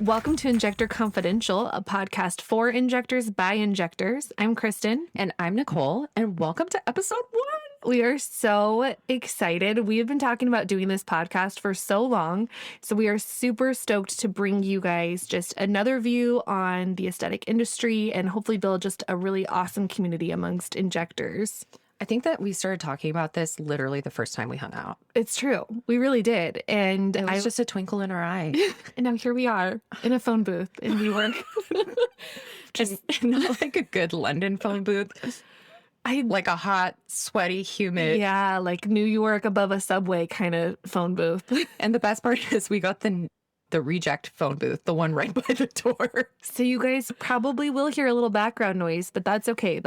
Welcome to Injector Confidential, a podcast for injectors by injectors. I'm Kristen. And I'm Nicole, and welcome to episode 1. We are so excited. We have been talking about doing this podcast for so long, so we are super stoked to bring you guys just another view on the aesthetic industry and hopefully build just a really awesome community amongst injectors. I think that we started talking about this literally the first time we hung out. It's true. We really did. And It was just a twinkle in our eye. And now here we are in a phone booth in New York. Just not like a good London phone booth. Like a hot, sweaty, humid. Yeah, like New York above a subway kind of phone booth. And the best part is we got the reject phone booth, the one right by the door. So you guys probably will hear a little background noise, but that's okay.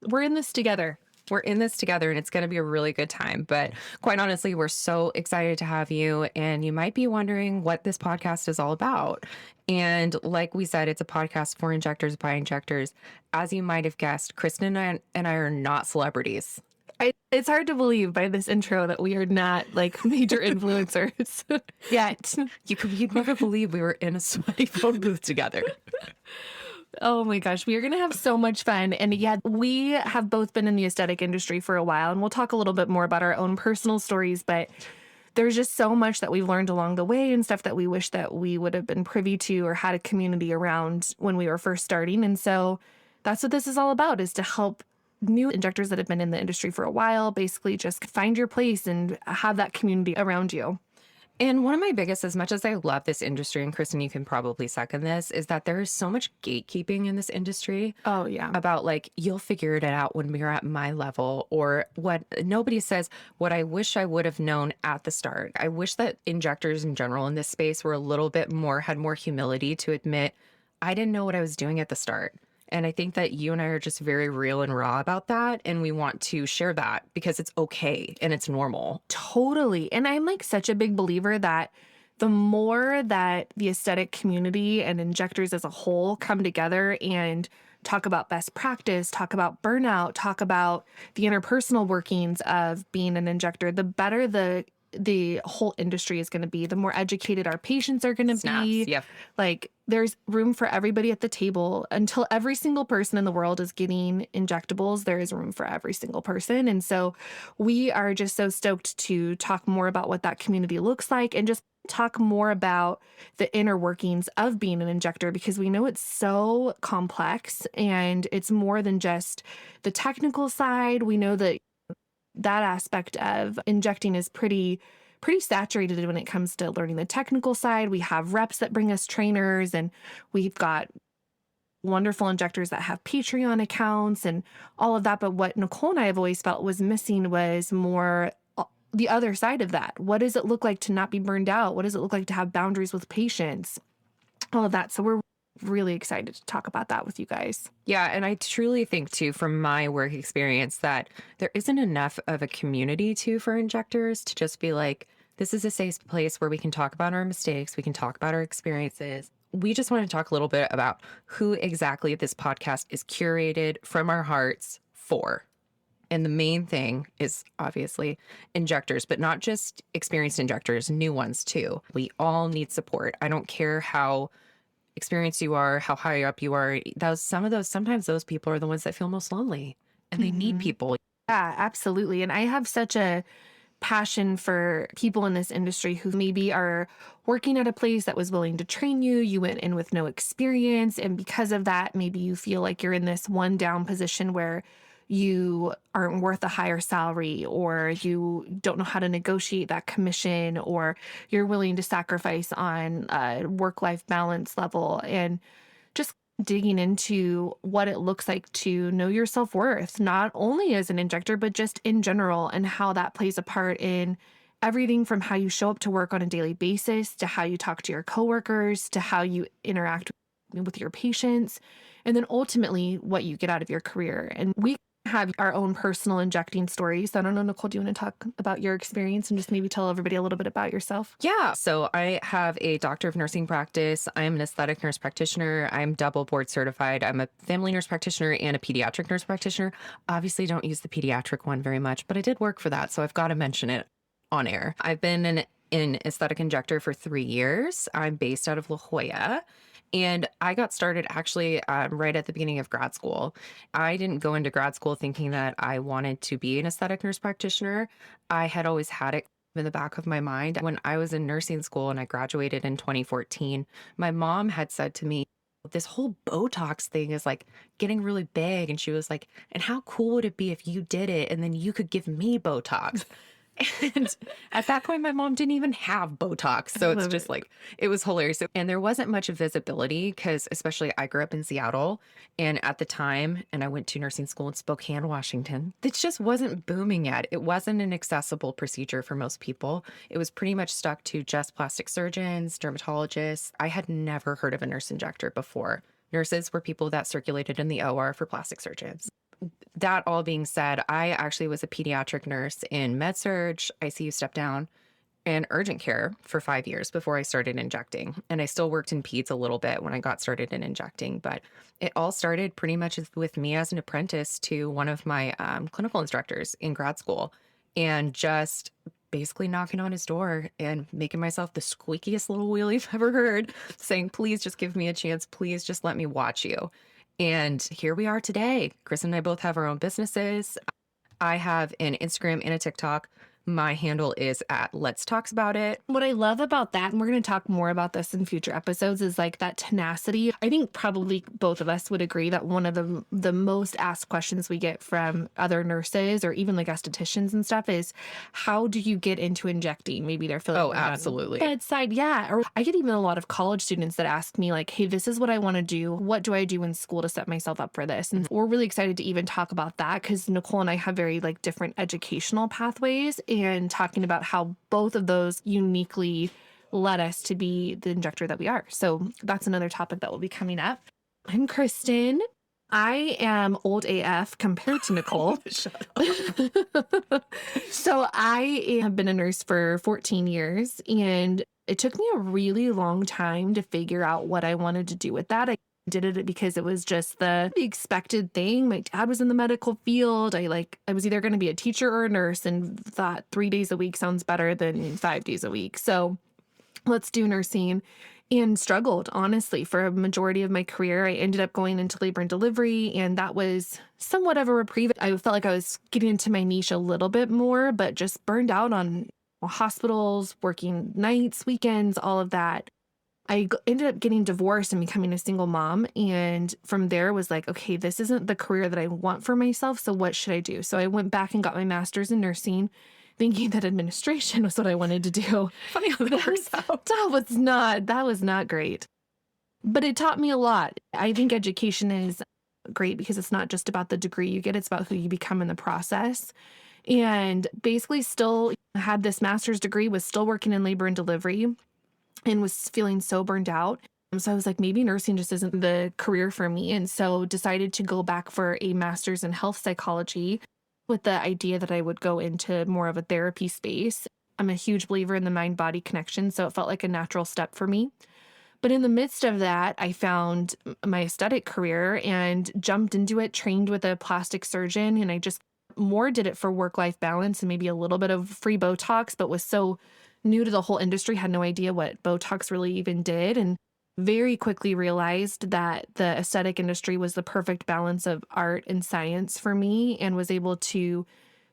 We're in this together. We're in this together, and it's going to be a really good time. But quite honestly, we're so excited to have you. And you might be wondering what this podcast is all about. And like we said, it's a podcast for injectors by injectors. As you might have guessed, Kristen and I are not celebrities. It's hard to believe by this intro that we are not like major influencers yet. You'd never believe we were in a sweaty phone booth together. Oh my gosh, we are going to have so much fun. And yeah, we have both been in the aesthetic industry for a while, and we'll talk a little bit more about our own personal stories, but there's just so much that we've learned along the way and stuff that we wish that we would have been privy to or had a community around when we were first starting. And so that's what this is all about, is to help new injectors that have been in the industry for a while basically just find your place and have that community around you. And one of my biggest, as much as I love this industry, and Kristen, you can probably second this, is that there is so much gatekeeping in this industry. Oh, yeah. About like, you'll figure it out when you're at my level, or what nobody says, what I wish I would have known at the start. I wish that injectors in general in this space were a little bit more, had more humility to admit, I didn't know what I was doing at the start. And I think that you and I are just very real and raw about that. And we want to share that because it's okay and it's normal. Totally. And I'm like such a big believer that the more that the aesthetic community and injectors as a whole come together and talk about best practice, talk about burnout, talk about the interpersonal workings of being an injector, the better the whole industry is going to be, the more educated our patients are going to be. Yep. Like there's room for everybody at the table. Until every single person in the world is getting injectables, there is room for every single person. And so we are just so stoked to talk more about what that community looks like and just talk more about the inner workings of being an injector, because we know it's so complex and it's more than just the technical side. We know that aspect of injecting is pretty saturated when it comes to learning the technical side. We have reps that bring us trainers, and we've got wonderful injectors that have Patreon accounts and all of that. But what Nicole and I have always felt was missing was more the other side of that. What does it look like to not be burned out? What does it look like to have boundaries with patients? All of that. So we're really excited to talk about that with you guys. Yeah, and I truly think too, from my work experience, that there isn't enough of a community too for injectors to just be like, this is a safe place where we can talk about our mistakes, we can talk about our experiences. We just want to talk a little bit about who exactly this podcast is curated from our hearts for. And the main thing is obviously injectors, but not just experienced injectors, new ones too. We all need support. I don't care how experienced you are, how high up you are. Sometimes those people are the ones that feel most lonely, and they need people. Yeah, absolutely. And I have such a passion for people in this industry who maybe are working at a place that was willing to train you. You went in with no experience, and because of that, maybe you feel like you're in this one down position where you aren't worth a higher salary, or you don't know how to negotiate that commission, or you're willing to sacrifice on a work-life balance level. And just digging into what it looks like to know your self-worth, not only as an injector, but just in general, and how that plays a part in everything from how you show up to work on a daily basis, to how you talk to your coworkers, to how you interact with your patients, and then ultimately what you get out of your career. And we have our own personal injecting stories. So I don't know, Nicole, do you want to talk about your experience and just maybe tell everybody a little bit about yourself? Yeah. So I have a doctor of nursing practice. I'm an aesthetic nurse practitioner. I'm double board certified. I'm a family nurse practitioner and a pediatric nurse practitioner. Obviously don't use the pediatric one very much, but I did work for that. So I've got to mention it on air. I've been an in aesthetic injector for 3 years. I'm based out of La Jolla. And I got started actually right at the beginning of grad school. I didn't go into grad school thinking that I wanted to be an aesthetic nurse practitioner. I had always had it in the back of my mind. When I was in nursing school and I graduated in 2014, my mom had said to me, this whole Botox thing is like getting really big. And she was like, and how cool would it be if you did it and then you could give me Botox? And at that point, my mom didn't even have Botox. I So it's love just it. like, it was hilarious. And there wasn't much visibility because, especially, I grew up in Seattle. And at the time, and I went to nursing school in Spokane, Washington, it just wasn't booming yet. It wasn't an accessible procedure for most people. It was pretty much stuck to just plastic surgeons, dermatologists. I had never heard of a nurse injector before. Nurses were people that circulated in the OR for plastic surgeons. That all being said, I actually was a pediatric nurse in med surg, ICU step down, and urgent care for 5 years before I started injecting. And I still worked in peds a little bit when I got started in injecting, but it all started pretty much with me as an apprentice to one of my clinical instructors in grad school, and just basically knocking on his door and making myself the squeakiest little wheel you've ever heard, saying, please just give me a chance. Please just let me watch you. And here we are today. Chris and I both have our own businesses. I have an Instagram and a TikTok. My handle is at Let's Talks About It. What I love about that, and we're going to talk more about this in future episodes, is like that tenacity. I think probably both of us would agree that one of the most asked questions we get from other nurses or even like estheticians and stuff is, how do you get into injecting? Maybe they're feeling Oh, like on absolutely. bedside. Yeah. Or I get even a lot of college students that ask me like, hey, this is what I want to do. What do I do in school to set myself up for this? And we're really excited to even talk about that because Nicole and I have very like different educational pathways, and talking about how both of those uniquely led us to be the injector that we are. So that's another topic that will be coming up. I'm Kristen. I am old AF compared to Nicole. Shut up. So I have been a nurse for 14 years, and it took me a really long time to figure out what I wanted to do with that. I did it because it was just the expected thing. My dad was in the medical field. I was either going to be a teacher or a nurse, and thought 3 days a week sounds better than 5 days a week. So let's do nursing, and struggled, honestly, for a majority of my career. I ended up going into labor and delivery, and that was somewhat of a reprieve. I felt like I was getting into my niche a little bit more, but just burned out on hospitals, working nights, weekends, all of that. Ended up getting divorced and becoming a single mom. And from there was like, okay, this isn't the career that I want for myself. So what should I do? So I went back and got my master's in nursing, thinking that administration was what I wanted to do. Funny how that works out. That was not great. But it taught me a lot. I think education is great because it's not just about the degree you get, it's about who you become in the process. And basically still had this master's degree, was still working in labor and delivery, and was feeling so burned out. So I was like, maybe nursing just isn't the career for me. And so decided to go back for a master's in health psychology with the idea that I would go into more of a therapy space. I'm a huge believer in the mind-body connection, so it felt like a natural step for me. But in the midst of that, I found my aesthetic career and jumped into it, trained with a plastic surgeon, and I just more did it for work-life balance and maybe a little bit of free Botox, but was so new to the whole industry, had no idea what Botox really even did, and very quickly realized that the aesthetic industry was the perfect balance of art and science for me, and was able to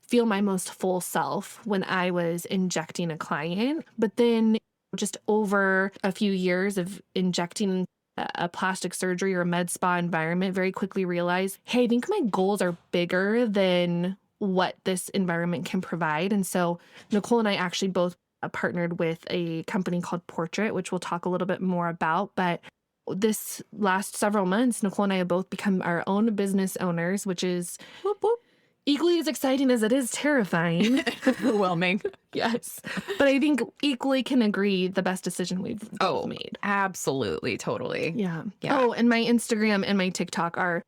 feel my most full self when I was injecting a client. But then just over a few years of injecting a plastic surgery or a med spa environment, very quickly realized, hey, I think my goals are bigger than what this environment can provide. And so Nicole and I actually both partnered with a company called Portrait, which we'll talk a little bit more about. But this last several months, Nicole and I have both become our own business owners, which is whoop, whoop, equally as exciting as it is terrifying. Overwhelming. Yes. But I think equally can agree the best decision we've both made. Absolutely. Totally. Yeah. Yeah. Oh, and my Instagram and my TikTok are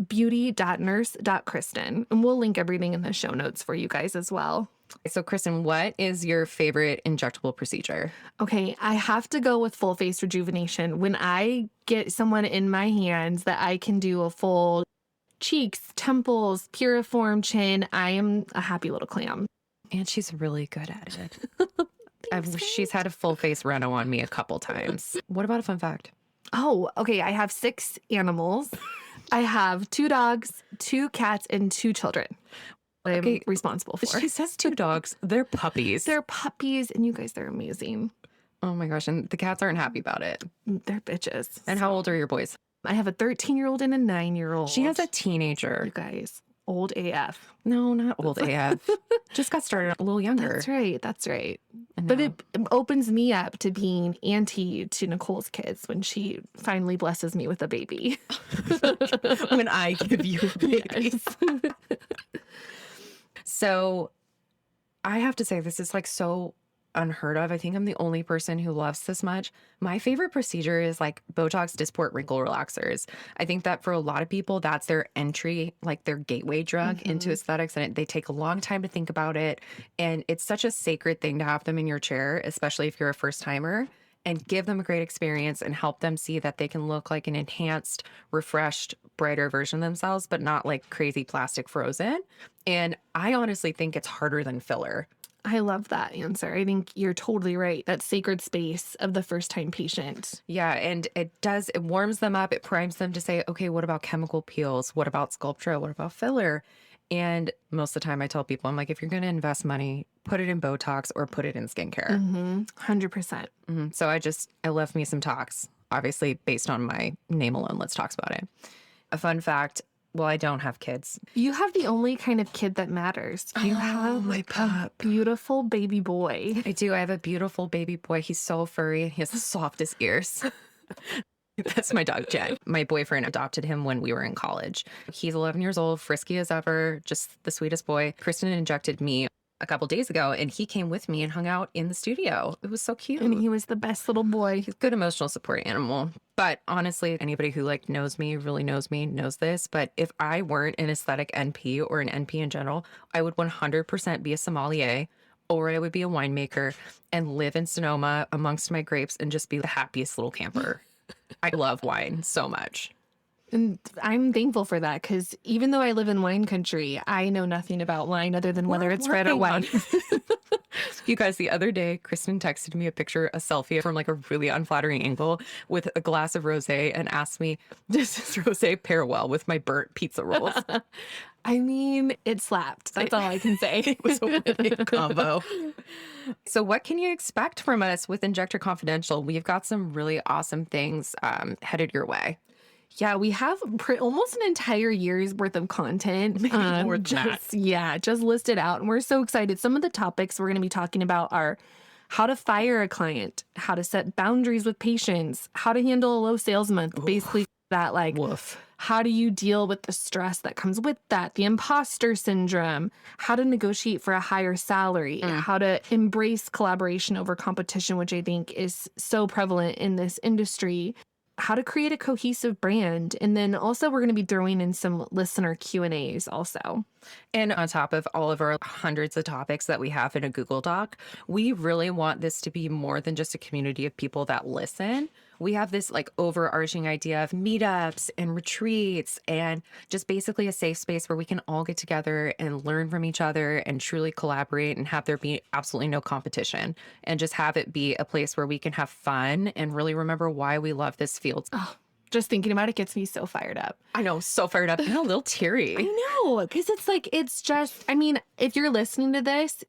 beauty.nurse.kristen. And we'll link everything in the show notes for you guys as well. So, Kristen, what is your favorite injectable procedure? Okay, I have to go with full face rejuvenation. When I get someone in my hands that I can do a full cheeks, temples, piriform, chin, I am a happy little clam. And she's really good at it. Thanks, She's friend. had a full face reno on me a couple times. What about a fun fact? Oh, okay. I have 6 animals. I have 2 dogs, 2 cats, and 2 children I'm Okay, responsible for. she says 2 dogs. They're puppies. They're puppies, and you guys, they're amazing. Oh my gosh, and the cats aren't happy about it. They're bitches. And how old are your boys? I have a 13-year-old and a 9-year-old. She has a You teenager. guys, old AF. No, not old AF. Just got started a little younger. That's right. That's right. I But know. it opens me up to being auntie to Nicole's kids when she finally blesses me with a baby. When I give you a baby. Yes. So I have to say, this is like so unheard of. I think I'm the only person who loves this much. My favorite procedure is like Botox Dysport wrinkle relaxers. I think that for a lot of people, that's their entry, like their gateway drug into aesthetics. And they take a long time to think about it. And it's such a sacred thing to have them in your chair, especially if you're a first timer, and give them a great experience and help them see that they can look like an enhanced, refreshed, brighter version of themselves, but not like crazy plastic frozen. And I honestly think it's harder than filler. I love that answer. I think you're totally right. That sacred space of the first time patient. Yeah, and it warms them up. It primes them to say, okay, what about chemical peels? What about Sculptra? What about filler? And most of the time I tell people, I'm like, if you're going to invest money, put it in Botox or put it in skincare. 100%. So I love me some tox, obviously based on my name alone. Let's talk about it. A fun fact. Well, I don't have kids. You have the only kind of kid that matters. You have my a pup. beautiful baby boy. I do. I have a beautiful baby boy. He's so furry. He has the softest ears. That's my dog, Jen. My boyfriend adopted him when we were in college. He's 11 years old, frisky as ever, just the sweetest boy. Kristen injected me a couple days ago, and he came with me and hung out in the studio. It was so cute. And he was the best little boy. He's a good emotional support animal. But honestly, anybody who like knows me, really knows me, knows this. But if I weren't an aesthetic NP or an NP in general, I would 100% be a sommelier, or I would be a winemaker and live in Sonoma amongst my grapes and just be the happiest little camper. I love wine so much. And I'm thankful for that because even though I live in wine country, I know nothing about wine other than whether it's red or white. You guys, the other day, Kristen texted me a selfie from like a really unflattering angle with a glass of rosé and asked me, does this rosé pair well with my burnt pizza rolls? I mean, it slapped. That's all I can say. It was a winning combo. So what can you expect from us with Injector Confidential? We've got some really awesome things headed your way. Yeah, we have almost an entire year's worth of content. More than that. Just listed out. And we're so excited. Some of the topics we're going to be talking about are how to fire a client, how to set boundaries with patients, how to handle a low sales month. Basically, that like, Woof. how do you deal with the stress that comes with that? The imposter syndrome, how to negotiate for a higher salary, how to embrace collaboration over competition, which I think is so prevalent in this industry. How to create a cohesive brand. And then also we're going to be throwing in some listener Q&As also. And on top of all of our hundreds of topics that we have in a Google Doc, we really want this to be more than just a community of people that listen. We have this like overarching idea of meetups and retreats and just basically a safe space where we can all get together and learn from each other and truly collaborate and have there be absolutely no competition and just have it be a place where we can have fun and really remember why we love this field. Oh, just thinking about it gets me so fired up. I know, so fired up and a little teary. I know, because it's like, it's just, I mean, if you're listening to this,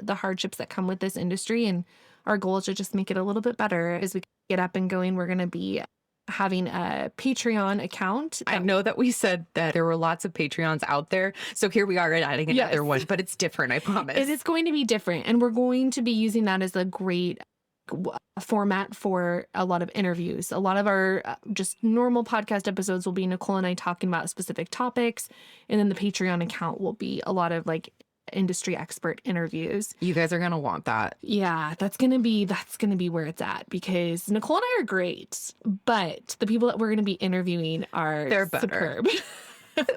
the hardships that come with this industry, and our goal is to just make it a little bit better as we get up and going. We're going to be having a Patreon account. I know that we said that there were lots of Patreons out there. So here we are adding another one, but it's different, I promise. It is going to be different. And we're going to be using that as a great format for a lot of interviews. A lot of our just normal podcast episodes will be Nicole and I talking about specific topics. And then the Patreon account will be a lot of like industry expert interviews. You guys are going to want that. Yeah, that's going to be where it's at because Nicole and I are great, but the people that we're going to be interviewing are superb.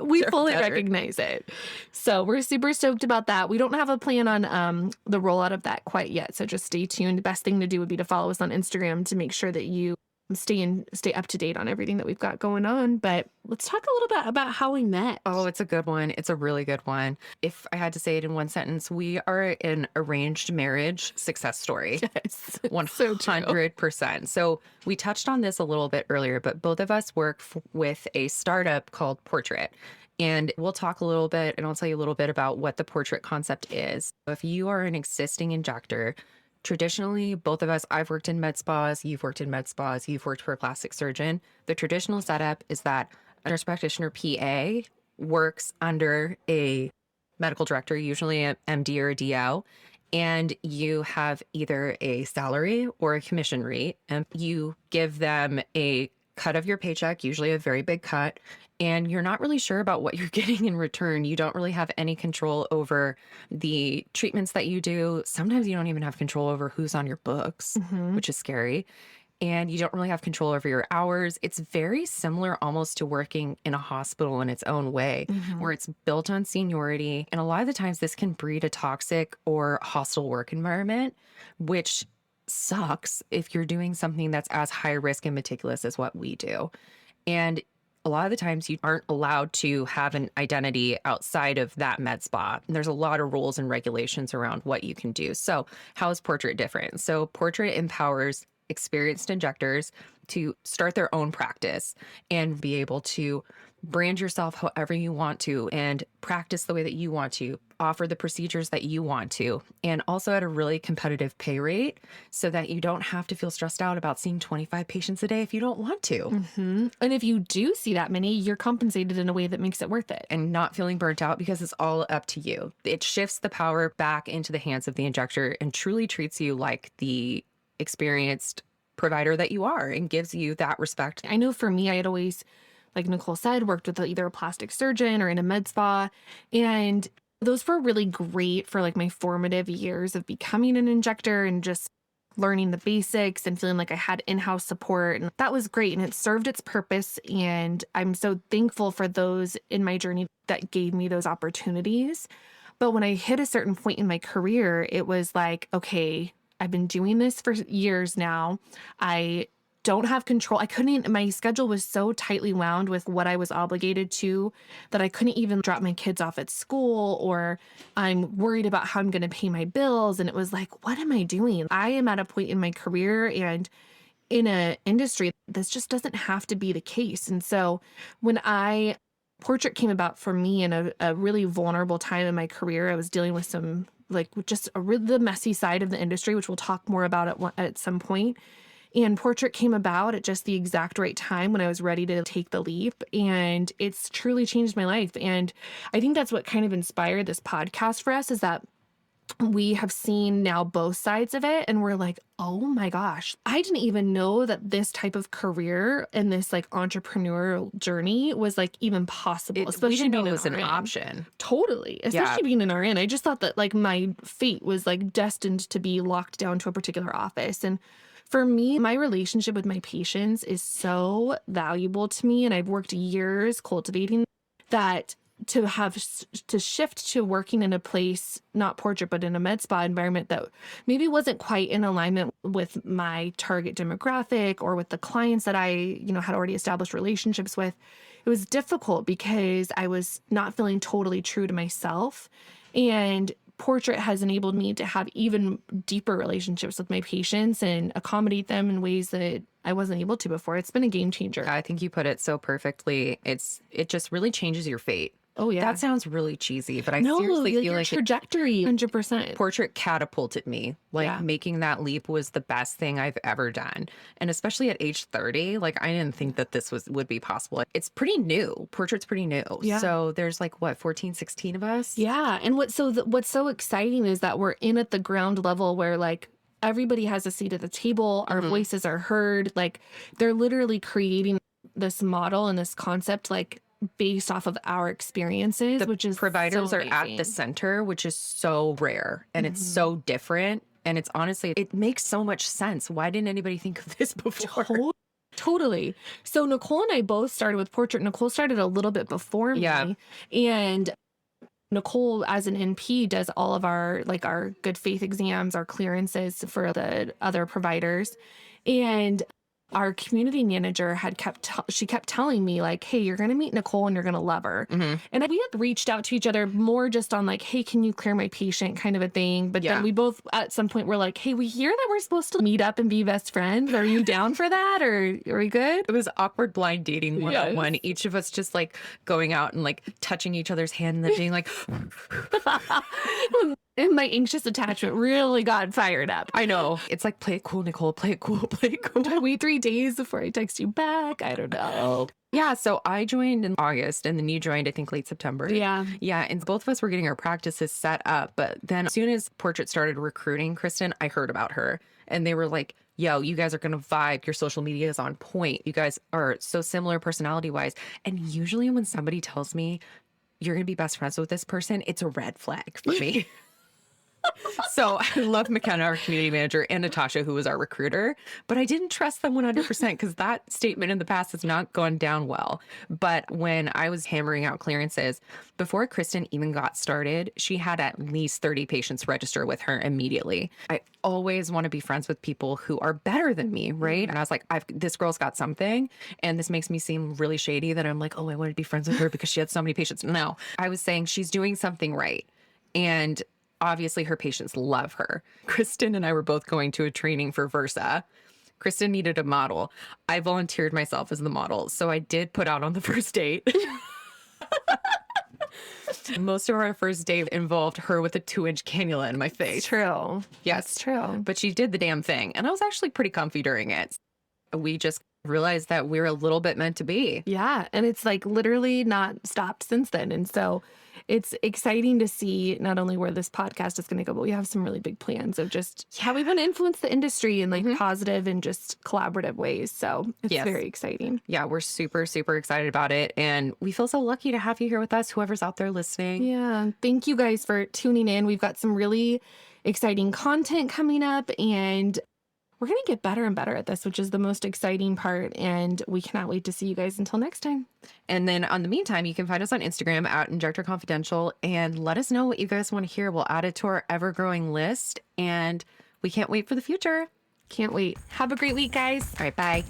We fully recognize it. So we're super stoked about that. We don't have a plan on the rollout of that quite yet. So just stay tuned. The best thing to do would be to follow us on Instagram to make sure that you stay up to date on everything that we've got going on. But let's talk a little bit about how we met. Oh, it's a good one. It's a really good one. If I had to say it in one sentence, we are an arranged marriage success story. Yes, so true. 100%. So we touched on this a little bit earlier, but both of us work with a startup called Portrait. And we'll talk a little bit and I'll tell you a little bit about what the Portrait concept is. If you are an existing injector, traditionally, both of us, I've worked in med spas, you've worked in med spas, you've worked for a plastic surgeon. The traditional setup is that a nurse practitioner PA works under a medical director, usually an MD or a DO, and you have either a salary or a commission rate, and you give them a cut of your paycheck, usually a very big cut, and you're not really sure about what you're getting in return. You don't really have any control over the treatments that you do. Sometimes you don't even have control over who's on your books, Mhm. which is scary. And you don't really have control over your hours. It's very similar almost to working in a hospital in its own way, Mhm. where it's built on seniority. And a lot of the times, this can breed a toxic or hostile work environment, which sucks if you're doing something that's as high risk and meticulous as what we do. And a lot of the times, you aren't allowed to have an identity outside of that med spa. And there's a lot of rules and regulations around what you can do. So, how is Portrait different? So, Portrait empowers experienced injectors to start their own practice and be able to brand yourself however you want to and practice the way that you want to, offer the procedures that you want to, and also at a really competitive pay rate so that you don't have to feel stressed out about seeing 25 patients a day if you don't want to. Mhm. And if you do see that many, you're compensated in a way that makes it worth it. And not feeling burnt out because it's all up to you. It shifts the power back into the hands of the injector and truly treats you like the experienced provider that you are and gives you that respect. I know for me, I had always, like Nicole said, worked with either a plastic surgeon or in a med spa. And those were really great for like my formative years of becoming an injector and just learning the basics and feeling like I had in-house support. And that was great. And it served its purpose. And I'm so thankful for those in my journey that gave me those opportunities. But when I hit a certain point in my career, it was like, okay, I've been doing this for years now. I don't have control. I couldn't, my schedule was so tightly wound with what I was obligated to that I couldn't even drop my kids off at school, or I'm worried about how I'm going to pay my bills. And it was like, what am I doing? I am at a point in my career and in a industry, this just doesn't have to be the case. And so when Portrait came about for me in a really vulnerable time in my career, I was dealing with some like just the messy side of the industry, which we'll talk more about at some point. And Portrait came about at just the exact right time when I was ready to take the leap. And it's truly changed my life. And I think that's what kind of inspired this podcast for us, is that we have seen now both sides of it. And we're like, oh my gosh, I didn't even know that this type of career and this like entrepreneurial journey was like even possible, We especially didn't know being it an was an RN. option. Totally. Especially being an RN. I just thought that like my fate was like destined to be locked down to a particular office. And for me, my relationship with my patients is so valuable to me. And I've worked years cultivating that. To shift to working in a place, not Portrait, but in a med spa environment that maybe wasn't quite in alignment with my target demographic or with the clients that had already established relationships with, it was difficult because I was not feeling totally true to myself. And Portrait has enabled me to have even deeper relationships with my patients and accommodate them in ways that I wasn't able to before. It's been a game changer. I think you put it so perfectly. It just really changes your fate. Oh, yeah. That sounds really cheesy, but I No, seriously feel your like trajectory, 100%. Portrait catapulted me. Like Yeah. making that leap was the best thing I've ever done. And especially at age 30, like I didn't think that this would be possible. It's pretty new. Portrait's pretty new. Yeah. So there's like what, 14, 16 of us? Yeah. And what's so exciting is that we're in at the ground level where like everybody has a seat at the table, our voices are heard. Like they're literally creating this model and this concept like based off of our experiences, which is Providers so are at the amazing. center, which is so rare and it's so different. And it's honestly, it makes so much sense. Why didn't anybody think of this before? Totally. So Nicole and I both started with Portrait. Nicole started a little bit before Yeah. me. And Nicole, as an NP, does all of our good faith exams, our clearances for the other providers. And our community manager she kept telling me like, hey, you're going to meet Nicole and you're going to love her. And we had reached out to each other more just on like, hey, can you clear my patient kind of a thing. But then we both at some point were like, hey, we hear that we're supposed to meet up and be best friends. Are you down for that? Or are we good? It was awkward blind dating one-on-one. Each of us just like going out and like touching each other's hand and then being like, And my anxious attachment really got fired up. I know. It's like, play it cool, Nicole, play it cool, play it cool. Do I wait 3 days before I text you back? I don't know. Yeah, so I joined in August and then you joined, I think, late September. Yeah. Yeah, and both of us were getting our practices set up. But then as soon as Portrait started recruiting Kristen, I heard about her. And they were like, yo, you guys are going to vibe. Your social media is on point. You guys are so similar personality-wise. And usually when somebody tells me you're going to be best friends with this person, it's a red flag for me. So I love McKenna, our community manager, and Natasha, who was our recruiter, but I didn't trust them 100% because that statement in the past has not gone down well. But when I was hammering out clearances, before Kristen even got started, she had at least 30 patients register with her immediately. I always want to be friends with people who are better than me, right? And I was like, this girl's got something, and this makes me seem really shady that I'm like, oh, I want to be friends with her because she had so many patients. No, I was saying she's doing something right. And obviously, her patients love her. Kristen and I were both going to a training for Versa. Kristen needed a model. I volunteered myself as the model. So I did put out on the first date. Most of our first date involved her with a 2-inch cannula in my face. It's true. Yes. It's true. But she did the damn thing. And I was actually pretty comfy during it. We just realized that we're a little bit meant to be. Yeah. And it's like literally not stopped since then. And so it's exciting to see not only where this podcast is going to go, but we have some really big plans of just how we want to influence the industry in like positive and just collaborative ways. So it's very exciting. Yeah, we're super, super excited about it. And we feel so lucky to have you here with us, whoever's out there listening. Yeah. Thank you guys for tuning in. We've got some really exciting content coming up, and we're going to get better and better at this, which is the most exciting part. And we cannot wait to see you guys until next time. And then on the meantime, you can find us on Instagram at Injector Confidential and let us know what you guys want to hear. We'll add it to our ever-growing list. And we can't wait for the future. Can't wait. Have a great week, guys. All right, bye.